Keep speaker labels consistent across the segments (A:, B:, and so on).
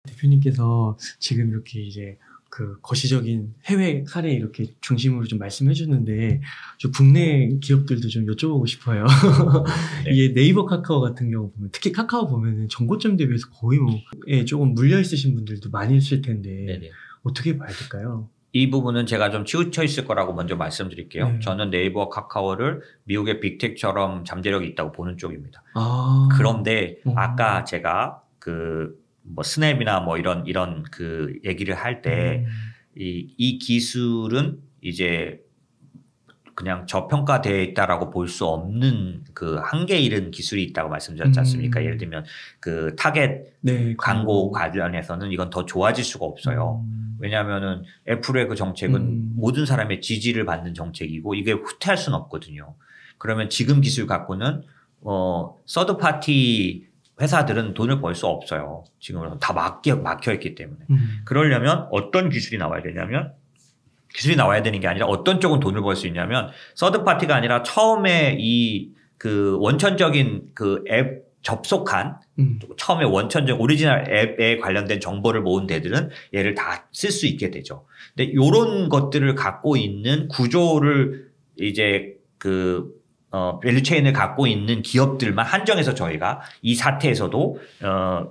A: 대표님께서 지금 이렇게 이제 그 거시적인 해외 사례 이렇게 중심으로 좀 말씀해 주는데, 좀 국내 기업들도 좀 여쭤보고 싶어요.
B: 네.
A: 이게 네이버 카카오 같은 경우 보면, 특히 카카오 보면은 정고점 대비해서 거의 조금 물려 있으신 분들도 많이 있을 텐데,
B: 네네.
A: 어떻게 봐야 될까요?
B: 이 부분은 제가 좀 치우쳐 있을 거라고 먼저 말씀드릴게요.
A: 네.
B: 저는 네이버, 카카오를 미국의 빅텍처럼 잠재력이 있다고 보는 쪽입니다.
A: 아.
B: 그런데 아까 제가 뭐 스냅이나 뭐 이런 그 얘기를 할 때 이 기술은 이제 그냥 저평가되어 있다라고 볼 수 없는 그 한계 이른 기술이 있다고 말씀드렸지 않습니까? 예를 들면 그 타겟
A: 네,
B: 광고 관련해서는 이건 더 좋아질 수가 없어요. 왜냐하면은 애플의 그 정책은 모든 사람의 지지를 받는 정책이고 이게 후퇴할 수는 없거든요. 그러면 지금 기술 갖고는 서드 파티 회사들은 돈을 벌 수 없어요. 지금은 다 막혀 있기 때문에. 그러려면 어떤 기술이 나와야 되냐면, 기술이 나와야 되는 게 아니라 어떤 쪽은 돈을 벌 수 있냐면, 서드 파티가 아니라 처음에 그 원천적인 그 앱 접속한 처음에 원천적 오리지널 앱에 관련된 정보를 모은 데들은 얘를 다 쓸 수 있게 되죠. 근데 요런 것들을 갖고 있는 구조를 이제 밸류체인을 갖고 있는 기업들만 한정해서 저희가 이 사태에서도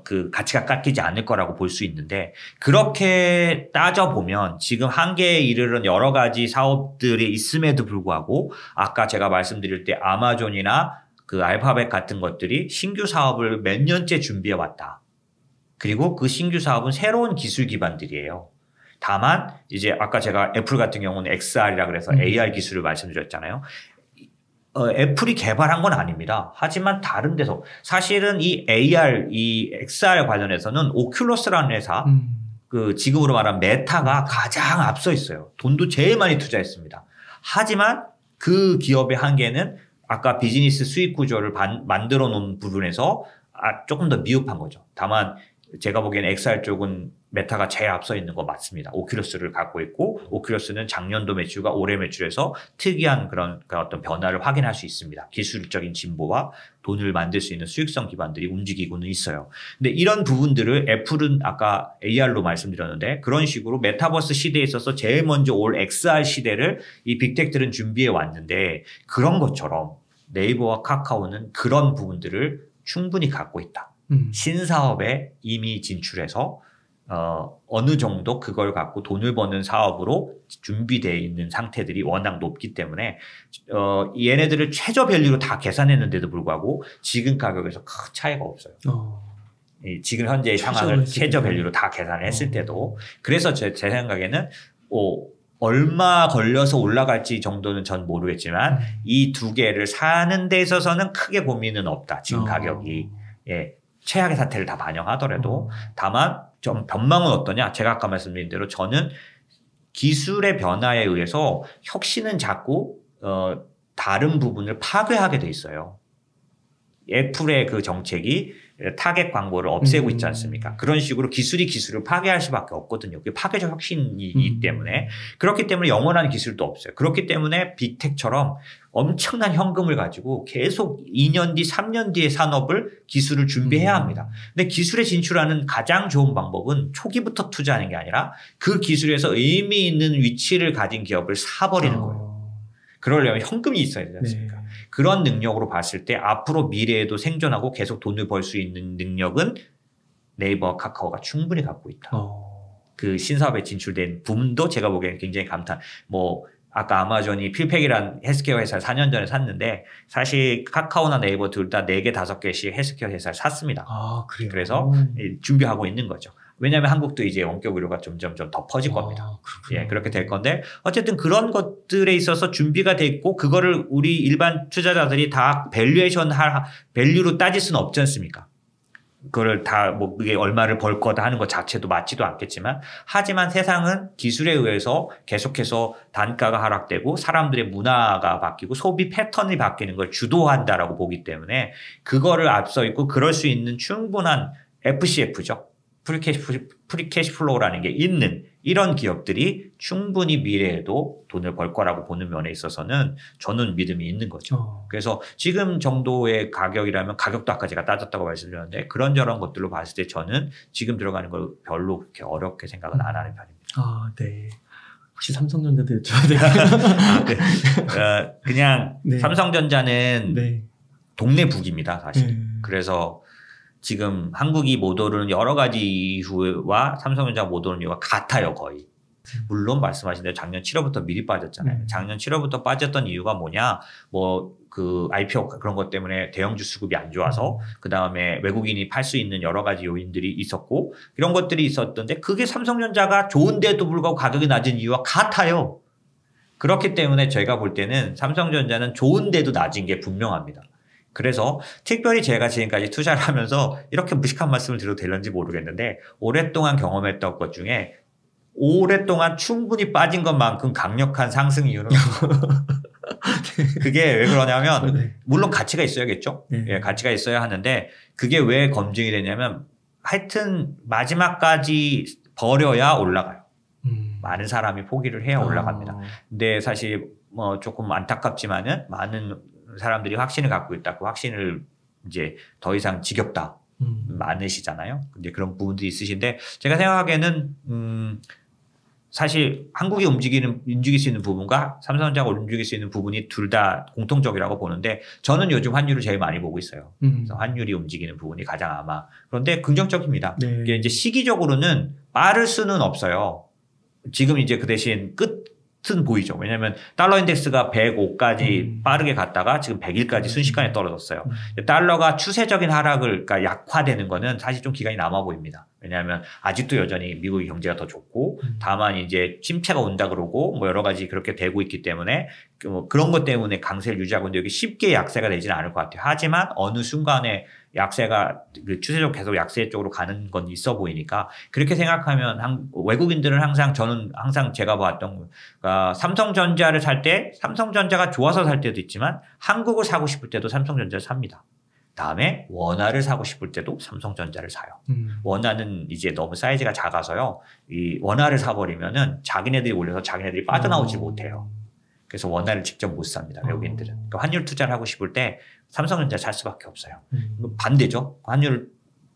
B: 그 가치가 깎이지 않을 거라고 볼 수 있는데, 그렇게 따져보면 지금 한계에 이르는 여러 가지 사업들이 있음에도 불구하고 아까 제가 말씀드릴 때 아마존이나 그 알파벳 같은 것들이 신규 사업을 몇 년째 준비해 왔다. 그리고 그 신규 사업은 새로운 기술 기반들이에요. 다만 이제 아까 제가 애플 같은 경우는 XR이라 그래서 AR 기술을 말씀드렸잖아요. 애플이 개발한 건 아닙니다. 하지만 다른 데서 사실은 이 AR, 이 XR 관련해서는 오큘러스라는 회사, 그 지금으로 말하면 메타가 가장 앞서 있어요. 돈도 제일 많이 투자했습니다. 하지만 그 기업의 한계는 아까 비즈니스 수익 구조를 만들어 놓은 부분에서 조금 더 미흡한 거죠. 다만 제가 보기엔 XR 쪽은 메타가 제일 앞서 있는 거 맞습니다. 오큘러스를 갖고 있고, 오큘러스는 작년도 매출과 올해 매출에서 특이한 그런 어떤 변화를 확인할 수 있습니다. 기술적인 진보와 돈을 만들 수 있는 수익성 기반들이 움직이고는 있어요. 근데 이런 부분들을 애플은 아까 AR로 말씀드렸는데, 그런 식으로 메타버스 시대에 있어서 제일 먼저 올 XR 시대를 이 빅텍들은 준비해 왔는데, 그런 것처럼 네이버와 카카오는 그런 부분들을 충분히 갖고 있다. 신사업에 이미 진출해서 어느 정도 그걸 갖고 돈을 버는 사업으로 준비되어 있는 상태들이 워낙 높기 때문에 얘네들을 최저 밸류로 다 계산했는데도 불구하고 지금 가격에서 큰 차이가 없어요. 지금 현재의 상황을 최저 밸류로 다 계산을 했을 때도. 그래서 제 생각에는 얼마 걸려서 올라갈지 정도는 전 모르겠지만 이 두 개를 사는 데 있어서는 크게 고민은 없다. 지금 가격이. 예. 최악의 사태를 다 반영하더라도. 다만 좀 변망은 어떠냐? 제가 아까 말씀드린 대로 저는 기술의 변화에 의해서 혁신은 자꾸 다른 부분을 파괴하게 돼 있어요. 애플의 그 정책이 타겟 광고를 없애고 있지 않습니까? 그런 식으로 기술을 파괴할 수밖에 없거든요. 그게 파괴적 혁신이기 때문에. 그렇기 때문에 영원한 기술도 없어요. 그렇기 때문에 빅텍처럼 엄청난 현금을 가지고 계속 2년 뒤, 3년 뒤의 산업을 기술을 준비해야 합니다. 근데 기술에 진출하는 가장 좋은 방법은 초기부터 투자하는 게 아니라 그 기술에서 의미 있는 위치를 가진 기업을 사버리는 거예요. 그러려면 현금이 있어야 되지 않습니까? 네. 그런 능력으로 봤을 때 앞으로 미래에도 생존하고 계속 돈을 벌 수 있는 능력은 네이버와 카카오가 충분히 갖고 있다. 그 신사업에 진출된 부분도 제가 보기에는 굉장히 아까 아마존이 필팩이란 헬스케어 회사를 4년 전에 샀는데, 사실 카카오나 네이버 둘 다 4개, 5개씩 헬스케어 회사를 샀습니다.
A: 그래요?
B: 그래서 준비하고 있는 거죠. 왜냐하면 한국도 이제 원격 의료가 점점 더 퍼질 겁니다. 예, 그렇게 될 건데, 어쨌든 그런 것들에 있어서 준비가 돼 있고, 그거를 우리 일반 투자자들이 다 밸류로 따질 수는 없지 않습니까? 그거를 다 그게 얼마를 벌 거다 하는 것 자체도 맞지도 않겠지만, 하지만 세상은 기술에 의해서 계속해서 단가가 하락되고 사람들의 문화가 바뀌고 소비 패턴이 바뀌는 걸 주도한다라고 보기 때문에, 그거를 앞서 있고 그럴 수 있는 충분한 FCF죠. 프리캐시 플로우라는 게 있는 이런 기업들이 충분히 미래에도 돈을 벌 거라고 보는 면에 있어서는 저는 믿음이 있는 거죠. 그래서 지금 정도의 가격이라면 가격도 아까 제가 따졌다고 말씀드렸는데 그런저런 것들로 봤을 때 저는 지금 들어가는 걸 별로 그렇게 어렵게 생각은 안 하는 편입니다.
A: 아, 네. 혹시 삼성전자도 여쭤봐도 돼요?
B: 아, 네. 그냥
A: 네.
B: 삼성전자는
A: 네.
B: 동네 북입니다, 사실.
A: 네.
B: 그래서 지금 한국이 못 오르는 여러 가지 이유와 삼성전자가 못 오르는 이유가 같아요, 거의. 물론 말씀하신 대로 작년 7월부터 미리 빠졌잖아요. 작년 7월부터 빠졌던 이유가 뭐냐? 뭐 그 IPO 그런 것 때문에 대형주 수급이 안 좋아서 그 다음에 외국인이 팔 수 있는 여러 가지 요인들이 있었고 이런 것들이 있었던데 그게 삼성전자가 좋은데도 불구하고 가격이 낮은 이유와 같아요. 그렇기 때문에 저희가 볼 때는 삼성전자는 좋은데도 낮은 게 분명합니다. 그래서 특별히 제가 지금까지 투자를 하면서 이렇게 무식한 말씀을 드려도 될런지 모르겠는데 오랫동안 경험했던 것 중에 오랫동안 충분히 빠진 것만큼 강력한 상승 이유는 그게 왜 그러냐면 물론 가치가 있어야겠죠. 예, 가치가 있어야 하는데 그게 왜 검증이 되냐면 하여튼 마지막까지 버려야 올라가요. 많은 사람이 포기를 해야 올라갑니다. 근데 사실 뭐 조금 안타깝지만은 많은 사람들이 확신을 갖고 있다. 그 확신을 이제 더 이상 지겹다. 많으시잖아요. 근데 그런 부분들이 있으신데 제가 생각하기에는 사실 한국이 움직일 수 있는 부분과 삼성전자가 움직일 수 있는 부분이 둘 다 공통적이라고 보는데 저는 요즘 환율을 제일 많이 보고 있어요. 그래서 환율이 움직이는 부분이 가장 아마 그런데 긍정적입니다.
A: 네.
B: 이게 이제 시기적으로는 빠를 수는 없어요. 지금 이제 그 대신 끝은 보이죠. 왜냐하면 달러 인덱스가 105까지 빠르게 갔다가 지금 100일까지 순식간에 떨어졌어요. 달러가 추세적인 하락을 그러니까 약화되는 거는 사실 좀 기간이 남아 보입니다. 왜냐하면 아직도 여전히 미국의 경제가 더 좋고 다만 이제 침체가 온다 그러고 뭐 여러 가지 그렇게 되고 있기 때문에 뭐 그런 것 때문에 강세를 유지하고 있는데 여기 쉽게 약세가 되지는 않을 것 같아요. 하지만 어느 순간에 약세가 그 추세적 계속 약세 쪽으로 가는 건 있어 보이니까 그렇게 생각하면 외국인들은 저는 항상 제가 봤던 삼성전자를 살 때 삼성전자가 좋아서 살 때도 있지만 한국을 사고 싶을 때도 삼성전자를 삽니다. 다음에 원화를 사고 싶을 때도 삼성전자를 사요. 원화는 이제 너무 사이즈가 작아서요. 이 원화를 사버리면은 자기네들이 올려서 자기네들이 빠져나오지 못해요. 그래서 원화를 직접 못 삽니다. 외국인들은. 그러니까 환율 투자를 하고 싶을 때 삼성전자 살 수밖에 없어요. 반대죠. 환율을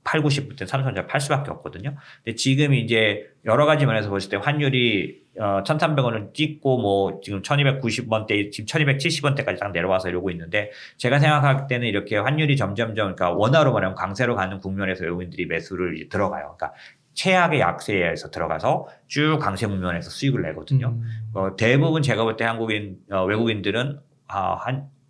B: 팔고 싶을 때 삼성전자 팔 수밖에 없거든요. 근데 지금 이제 여러 가지 면에서 보실 때 환율이 1,300원을 찍고 뭐 지금 1,290원대, 지금 1,270원대까지 딱 내려와서 이러고 있는데 제가 생각할 때는 이렇게 환율이 점점점 그러니까 원화로 말하면 강세로 가는 국면에서 외국인들이 매수를 이제 들어가요. 그러니까 최악의 약세에서 들어가서 쭉 강세 국면에서 수익을 내거든요. 대부분 제가 볼 때 외국인들은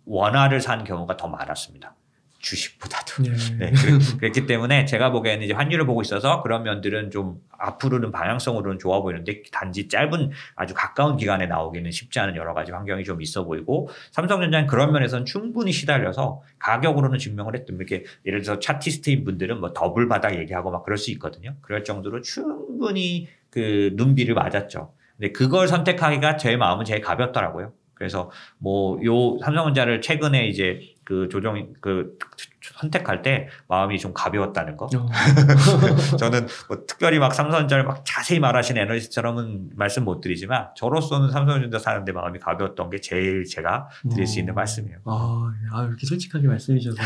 B: 원화를 산 경우가 더 많았습니다. 주식보다도. 네, 그렇기 때문에 제가 보기에는 이제 환율을 보고 있어서 그런 면들은 좀 앞으로는 방향성으로는 좋아 보이는데 단지 짧은 아주 가까운 기간에 나오기는 쉽지 않은 여러 가지 환경이 좀 있어 보이고 삼성전자는 그런 면에서는 충분히 시달려서 가격으로는 증명을 했던 이렇게 예를 들어서 차티스트인 분들은 뭐 더블 바닥 얘기하고 막 그럴 수 있거든요. 그럴 정도로 충분히 그 눈비를 맞았죠. 근데 그걸 선택하기가 제 마음은 제일 가볍더라고요. 그래서 뭐 요 삼성전자를 최근에 이제 그 선택할 때 마음이 좀 가벼웠다는 거. 저는 뭐 특별히 막 삼성전자를 막 자세히 말하시는 애널리스트처럼은 말씀 못 드리지만 저로서는 삼성전자 사는데 마음이 가벼웠던 게 제일 제가 드릴 수 있는 말씀이에요.
A: 이렇게 솔직하게 말씀해 주셔서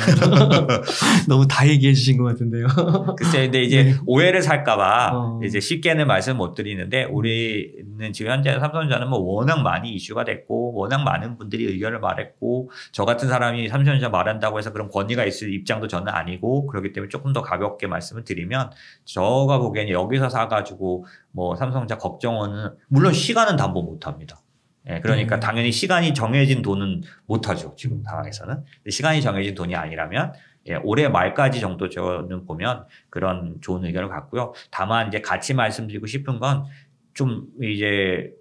A: 너무 다 얘기해 주신 것 같은데요.
B: 글쎄, 근데 이제 오해를 살까봐 이제 쉽게는 말씀 못 드리는데 우리는 지금 현재 삼성전자는 뭐 워낙 많이 이슈가 됐고 워낙 많은 분들이 의견을 말했고 저 같은 사람이 삼성전자 말한다고 해서 그런 권위가 있을 입장도 저는 아니고 그렇기 때문에 조금 더 가볍게 말씀을 드리면 제가 보기에는 여기서 사가지고 뭐 삼성전자 걱정은 물론 시간은 담보 못합니다. 예, 그러니까 당연히 시간이 정해진 돈은 못하죠. 지금 상황에서는. 시간이 정해진 돈이 아니라면 올해 말까지 정도 저는 보면 그런 좋은 의견을 갖고요. 다만 이제 같이 말씀드리고 싶은 건 좀 이제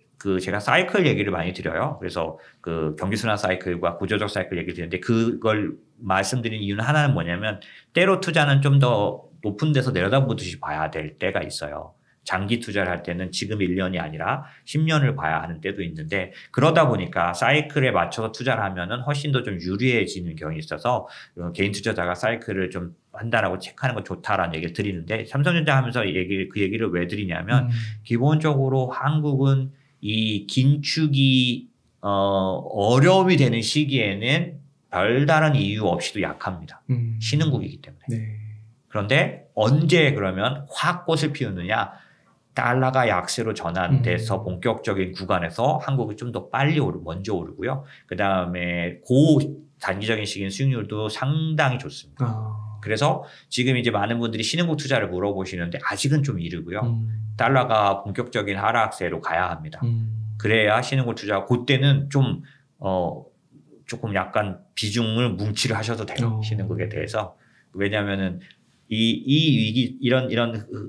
B: 제가 사이클 얘기를 많이 드려요. 그래서 그 경기순환 사이클과 구조적 사이클 얘기를 드리는데 그걸 말씀드리는 이유는 하나는 뭐냐면 때로 투자는 좀 더 높은 데서 내려다보듯이 봐야 될 때가 있어요. 장기 투자를 할 때는 지금 1년이 아니라 10년을 봐야 하는 때도 있는데 그러다 보니까 사이클에 맞춰서 투자를 하면은 훨씬 더 좀 유리해지는 경향이 있어서 개인 투자자가 사이클을 좀 한다라고 체크하는 건 좋다라는 얘기를 드리는데 삼성전자 하면서 그 얘기를 왜 드리냐면 기본적으로 한국은 이 긴축이 어려움이 되는 시기에는 별다른 이유 없이도 약합니다. 신흥국이기 때문에.
A: 네.
B: 그런데 언제 그러면 확 꽃을 피우느냐? 달러가 약세로 전환돼서 본격적인 구간에서 한국이 좀 더 빨리 먼저 오르고요. 그 다음에 단기적인 시기인 수익률도 상당히 좋습니다. 그래서 지금 이제 많은 분들이 신흥국 투자를 물어보시는데 아직은 좀 이르고요. 달러가 본격적인 하락세로 가야 합니다. 그래야 신흥국 투자, 그때는 좀, 조금 약간 비중을 뭉치를 하셔도 돼요. 신흥국에 대해서. 왜냐면은 이 위기, 이런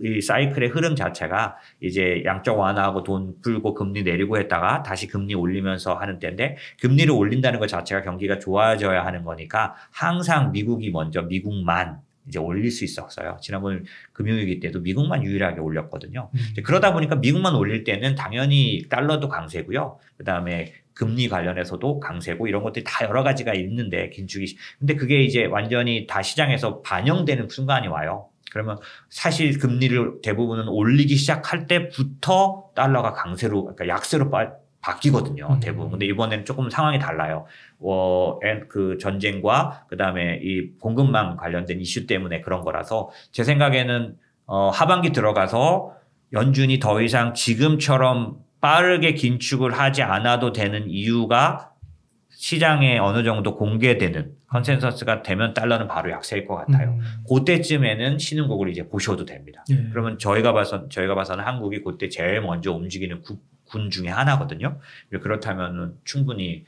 B: 이 사이클의 흐름 자체가 이제 양적 완화하고 돈 풀고 금리 내리고 했다가 다시 금리 올리면서 하는 때인데 금리를 올린다는 것 자체가 경기가 좋아져야 하는 거니까 항상 미국이 먼저 미국만 이제 올릴 수 있었어요. 지난번 금융위기 때도 미국만 유일하게 올렸거든요. 그러다 보니까 미국만 올릴 때는 당연히 달러도 강세고요. 그 다음에 금리 관련해서도 강세고 이런 것들이 다 여러 가지가 있는데 긴축이. 근데 그게 이제 완전히 다 시장에서 반영되는 순간이 와요. 그러면 사실 금리를 대부분은 올리기 시작할 때부터 달러가 강세로, 그러니까 약세로 바뀌거든요. 대부분. 근데 이번에는 조금 상황이 달라요. 그 전쟁과 그 다음에 이 공급망 관련된 이슈 때문에 그런 거라서 제 생각에는 하반기 들어가서 연준이 더 이상 지금처럼 빠르게 긴축을 하지 않아도 되는 이유가 시장에 어느 정도 공개되는 컨센서스가 되면 달러는 바로 약세일 것 같아요. 그때쯤에는 신흥국을 이제 보셔도 됩니다. 그러면 저희가 봐서는 한국이 그때 제일 먼저 움직이는 군 중에 하나거든요. 그렇다면 충분히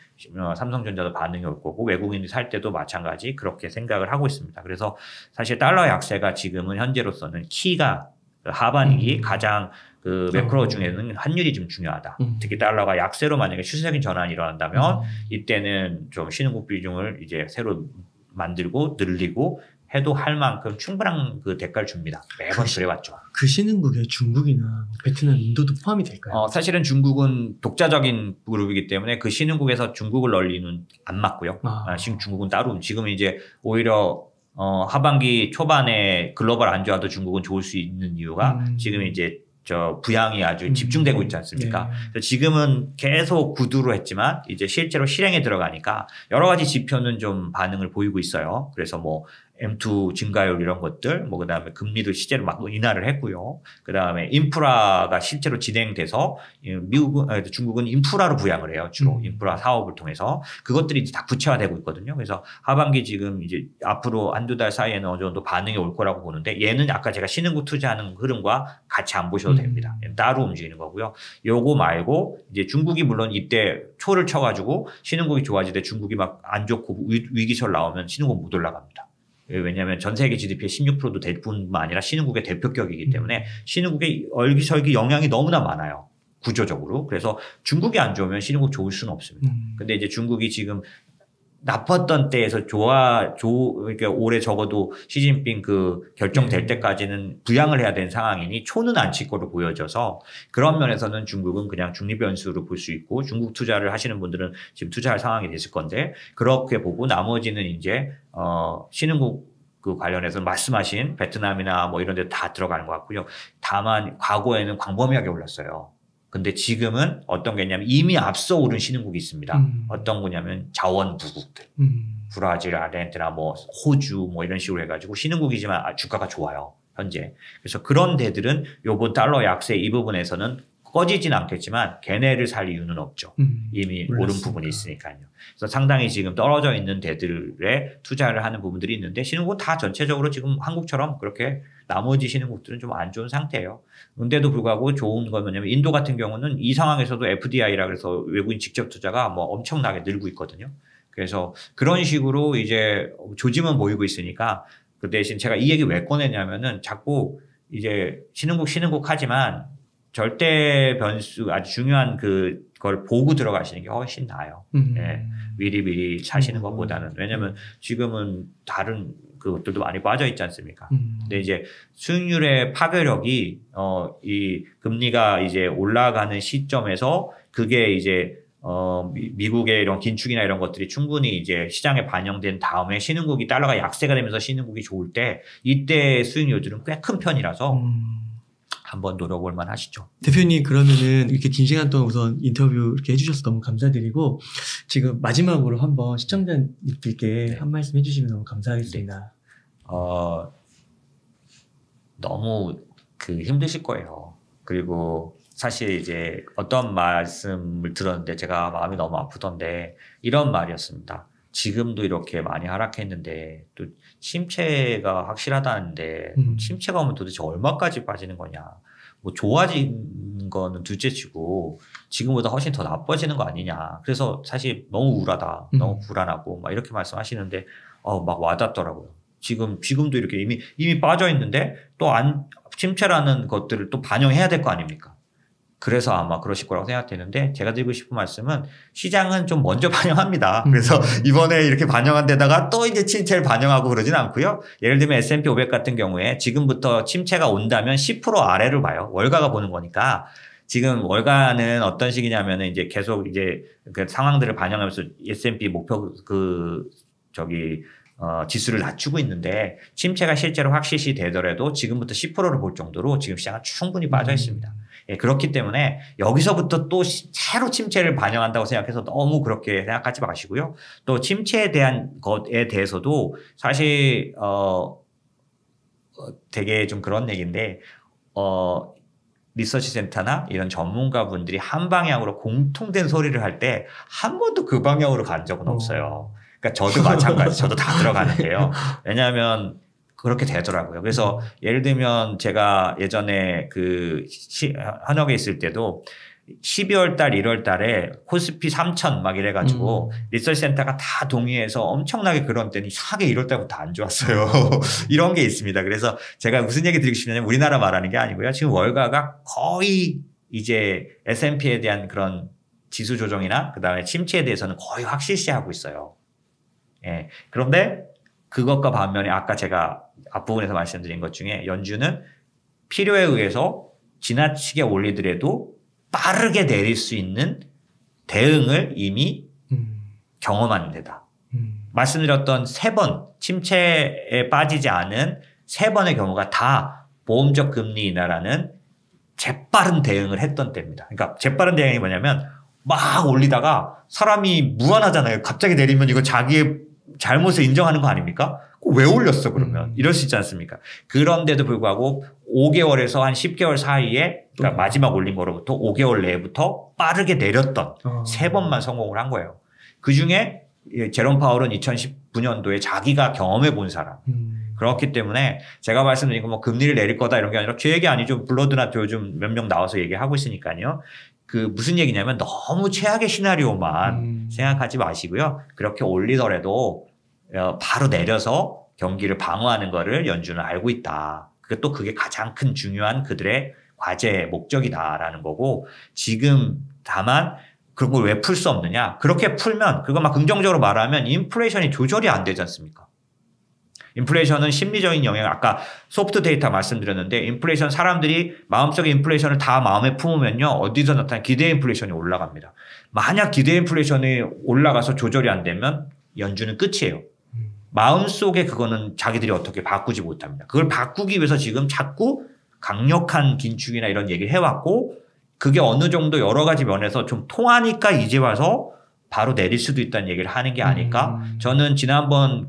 B: 삼성전자도 반응이 올 거고 외국인이 살 때도 마찬가지 그렇게 생각을 하고 있습니다. 그래서 사실 달러 약세가 지금은 현재로서는 키가 하반기 가장 그 매크로 중에는 환율이 좀 중요하다. 특히 달러가 약세로 만약에 추세적인 전환이 일어난다면 이때는 좀 신흥국 비중을 이제 새로 만들고 늘리고 해도 할 만큼 충분한 그 대가를 줍니다. 매번 그래왔죠.
A: 그 신흥국에 중국이나 베트남, 인도도 포함이 될까요?
B: 사실은 중국은 독자적인 그룹이기 때문에 그 신흥국에서 중국을 널리는 안 맞고요. 지금 중국은 따로 지금은 이제 오히려 하반기 초반에 글로벌 안 좋아도 중국은 좋을 수 있는 이유가 지금 이제 부양이 아주 집중되고 있지 않습니까?
A: 네.
B: 지금은 계속 구두로 했지만 이제 실제로 실행에 들어가니까 여러 가지 지표는 좀 반응을 보이고 있어요. 그래서 뭐 M2 증가율 이런 것들, 뭐 그다음에 금리도 실제로 막 인하를 했고요. 그다음에 인프라가 실제로 진행돼서 중국은 인프라로 부양을 해요. 주로 인프라 사업을 통해서 그것들이 이제 다 구체화되고 있거든요. 그래서 하반기 지금 이제 앞으로 한두 달 사이에는 어느 정도 반응이 올 거라고 보는데 얘는 아까 제가 신흥국 투자하는 흐름과 같이 안 보셔도 됩니다. 따로 움직이는 거고요. 요거 말고 이제 중국이 물론 이때 초를 쳐가지고 신흥국이 좋아질 때 중국이 막 안 좋고 위기설 나오면 신흥국 못 올라갑니다. 왜냐하면 전 세계 GDP의 16%도 될 뿐만 아니라 신흥국의 대표격이기 때문에 신흥국의 얼기설기 영향이 너무나 많아요. 구조적으로. 그래서 중국이 안 좋으면 신흥국 좋을 수는 없습니다. 근데 이제 중국이 지금 나빴던 때에서 그러니까 올해 적어도 시진핑 그 결정될 때까지는 부양을 해야 되는 상황이니 초는 안 칠 거로 보여져서 그런 면에서는 중국은 그냥 중립 변수로 볼 수 있고 중국 투자를 하시는 분들은 지금 투자할 상황이 됐을 건데 그렇게 보고 나머지는 이제 신흥국 그 관련해서 말씀하신 베트남이나 뭐 이런 데 다 들어가는 것 같고요. 다만 과거에는 광범위하게 올랐어요. 근데 지금은 어떤 게 있냐면 이미 앞서 오른 신흥국이 있습니다. 어떤 거냐면 자원부국들. 브라질, 아르헨티나, 뭐 호주 뭐 이런 식으로 해가지고 신흥국이지만 주가가 좋아요. 현재. 그래서 그런 데들은 요번 달러 약세 이 부분에서는 꺼지진 않겠지만 걔네를 살 이유는 없죠. 이미 오른 부분이 있으니까요. 그래서 상당히 지금 떨어져 있는 데들에 투자를 하는 부분들이 있는데 신흥국은 다 전체적으로 지금 한국처럼 그렇게 나머지 신흥국들은 좀 안 좋은 상태예요. 근데도 불구하고 좋은 건 뭐냐면 인도 같은 경우는 이 상황에서도 FDI라 그래서 외국인 직접 투자가 뭐 엄청나게 늘고 있거든요. 그래서 그런 식으로 이제 조짐은 보이고 있으니까 그 대신 제가 이 얘기 왜 꺼냈냐면은 자꾸 이제 신흥국 하지만 절대 변수 아주 중요한 그걸 보고 들어가시는 게 훨씬 나아요. 예. 미리 사시는 것보다는. 왜냐면 지금은 다른 그것들도 많이 빠져 있지 않습니까? 근데 이제 수익률의 파괴력이 이 금리가 이제 올라가는 시점에서 그게 이제 미국의 이런 긴축이나 이런 것들이 충분히 이제 시장에 반영된 다음에 신흥국이 달러가 약세가 되면서 신흥국이 좋을 때 이때 수익률들은 꽤 큰 편이라서 한번 노려볼 만 하시죠.
A: 대표님 그러면은 이렇게 긴 시간 동안 우선 인터뷰 이렇게 해주셔서 너무 감사드리고 지금 마지막으로 한번 시청자님들께
B: 네.
A: 한 말씀 해주시면 너무 감사하겠습니다.
B: 너무 힘드실 거예요. 그리고 사실 이제 어떤 말씀을 들었는데 제가 마음이 너무 아프던데 이런 말이었습니다. 지금도 이렇게 많이 하락했는데 또 침체가 확실하다는데 침체가 오면 도대체 얼마까지 빠지는 거냐. 뭐 좋아지는 거는 둘째치고 지금보다 훨씬 더 나빠지는 거 아니냐. 그래서 사실 너무 우울하다. 너무 불안하고 막 이렇게 말씀하시는데 막 와닿더라고요. 지금도 이렇게 이미 빠져 있는데 또 침체라는 것들을 또 반영해야 될 거 아닙니까? 그래서 아마 그러실 거라고 생각되는데 제가 드리고 싶은 말씀은 시장은 좀 먼저 반영합니다. 그래서 이번에 이렇게 반영한 데다가 또 이제 침체를 반영하고 그러진 않고요. 예를 들면 S&P 500 같은 경우에 지금부터 침체가 온다면 10% 아래로 봐요. 월가가 보는 거니까. 지금 월가는 어떤 식이냐면은 이제 계속 이제 그 상황들을 반영하면서 S&P 목표 지수를 낮추고 있는데 침체가 실제로 확실시 되더라도 지금부터 10%를 볼 정도로 지금 시장은 충분히 빠져 있습니다. 예, 그렇기 때문에 여기서부터 또 새로 침체를 반영한다고 생각해서 너무 그렇게 생각하지 마시고요. 또 침체에 대한 것에 대해서도 사실 되게 좀 그런 얘기인데 리서치 센터나 이런 전문가 분들이 한 방향으로 공통된 소리를 할 때 한 번도 그 방향으로 간 적은 없어요. 그러니까 저도 마찬가지, 저도 다 들어가는데요. 왜냐하면 그렇게 되더라고요. 그래서 예를 들면 제가 예전에 현역에 있을 때도 12월 달, 1월 달에 코스피 3,000 막 이래가지고 리서치 센터가 다 동의해서 엄청나게 그런 때는 이상하게 1월 달부터 안 좋았어요. 이런 게 있습니다. 그래서 제가 무슨 얘기 드리고 싶냐면 우리나라 말하는 게 아니고요. 지금 월가가 거의 이제 S&P에 대한 그런 지수 조정이나 그다음에 침체에 대해서는 거의 확실시하고 있어요. 예. 그런데 그것과 반면에 아까 제가 앞부분에서 말씀드린 것 중에 연준은 필요에 의해서 지나치게 올리더라도 빠르게 내릴 수 있는 대응을 이미 경험한 데다. 말씀드렸던 3번 침체에 빠지지 않은 3번의 경우가 다 보험적 금리 인하라는 재빠른 대응을 했던 때입니다. 그러니까 재빠른 대응이 뭐냐면 막 올리다가 사람이 무안하잖아요. 갑자기 내리면 이거 자기의 잘못을 인정하는 거 아닙니까? 왜 올렸어 그러면? 이럴 수 있지 않습니까? 그런데도 불구하고 5개월에서 한 10개월 사이에 그러니까 마지막 올린 거로부터 5개월 내부터 빠르게 내렸던 3번만 성공을 한 거예요. 그중에 제롬 파월은 2019년도에 자기가 경험해 본 사람. 그렇기 때문에 제가 말씀드린 거 뭐 금리를 내릴 거다 이런 게 아니라 제 얘기 아니죠. 블러드나 요즘 몇 명 나와서 얘기하고 있으니까요. 무슨 얘기냐면 너무 최악의 시나리오만 생각하지 마시고요. 그렇게 올리더라도 바로 내려서 경기를 방어하는 거를 연준은 알고 있다. 그게 가장 큰 중요한 그들의 과제 목적이다라는 거고 지금 다만 그런 걸 왜 풀 수 없느냐. 그렇게 풀면 그거 막 긍정적으로 말하면 인플레이션이 조절이 안 되지 않습니까? 인플레이션은 심리적인 영향, 아까 소프트 데이터 말씀드렸는데 인플레이션 사람들이 마음속에 인플레이션을 다 마음에 품으면요. 어디서 나타난 기대 인플레이션이 올라갑니다. 만약 기대 인플레이션이 올라가서 조절이 안 되면 연준은 끝이에요. 마음속에 그거는 자기들이 어떻게 바꾸지 못합니다. 그걸 바꾸기 위해서 지금 자꾸 강력한 긴축이나 이런 얘기를 해왔고 그게 어느 정도 여러 가지 면에서 좀 통하니까 이제 와서 바로 내릴 수도 있다는 얘기를 하는 게 아닐까? 저는 지난번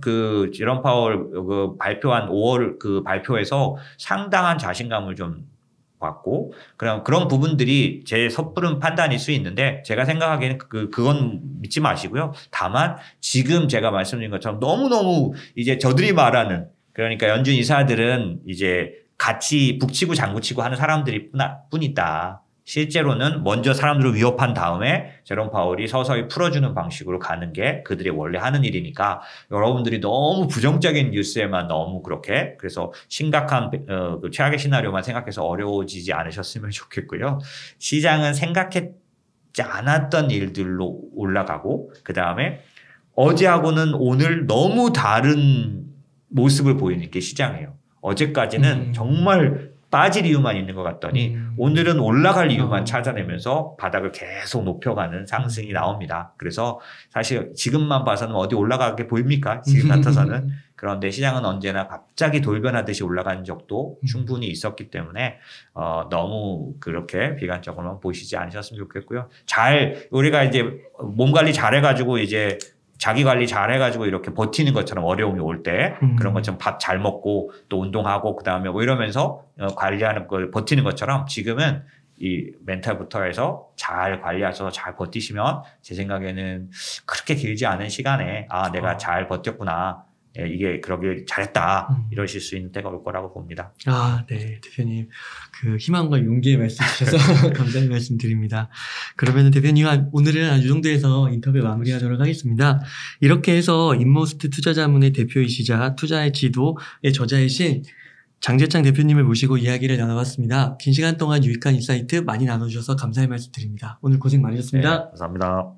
B: 제롬 파월 발표한 5월 발표에서 상당한 자신감을 좀 받고 그런 부분들이 제 섣부른 판단일 수 있는데 제가 생각하기에는 그건 믿지 마시고요. 다만 지금 제가 말씀드린 것처럼 너무너무 이제 저들이 말하는 그러니까 연준 이사들은 이제 같이 북치고 장구치고 하는 사람들이 뿐이다. 실제로는 먼저 사람들을 위협한 다음에 제롬 파월이 서서히 풀어주는 방식으로 가는 게 그들이 원래 하는 일이니까 여러분들이 너무 부정적인 뉴스에만 너무 그렇게 그래서 심각한 최악의 시나리오만 생각해서 어려워지지 않으셨으면 좋겠고요. 시장은 생각했지 않았던 일들로 올라가고 그 다음에 어제하고는 오늘 너무 다른 모습을 보이는 게 시장이에요. 어제까지는 정말 빠질 이유만 있는 것 같더니 오늘은 올라갈 이유만 찾아내면서 바닥을 계속 높여가는 상승이 나옵니다. 그래서 사실 지금만 봐서는 어디 올라가게 보입니까? 지금 같아서는. 그런데 시장은 언제나 갑자기 돌변하듯이 올라간 적도 충분히 있었기 때문에 너무 그렇게 비관적으로만 보시지 않으셨으면 좋겠고요. 우리가 이제 몸 관리 잘해가지고 이제 자기 관리 잘해가지고 이렇게 버티는 것처럼 어려움이 올 때 그런 것처럼 밥 잘 먹고 또 운동하고 그 다음에 뭐 이러면서 관리하는 걸 버티는 것처럼 지금은 이 멘탈부터 해서 잘 관리하셔서 잘 버티시면 제 생각에는 그렇게 길지 않은 시간에 내가 잘 버텼구나. 이게 그러길 잘했다. 이러실 수 있는 때가 올 거라고 봅니다.
A: 네. 대표님, 그 희망과 용기의 말씀 주셔서 감사의 말씀 드립니다. 그러면 대표님, 오늘은 이 정도에서 인터뷰 마무리하도록 하겠습니다. 이렇게 해서 인머스트 투자자문의 대표이시자 투자의 지도의 저자이신 장재창 대표님을 모시고 이야기를 나눠봤습니다. 긴 시간 동안 유익한 인사이트 많이 나눠주셔서 감사의 말씀 드립니다. 오늘 고생 많으셨습니다.
B: 네, 감사합니다.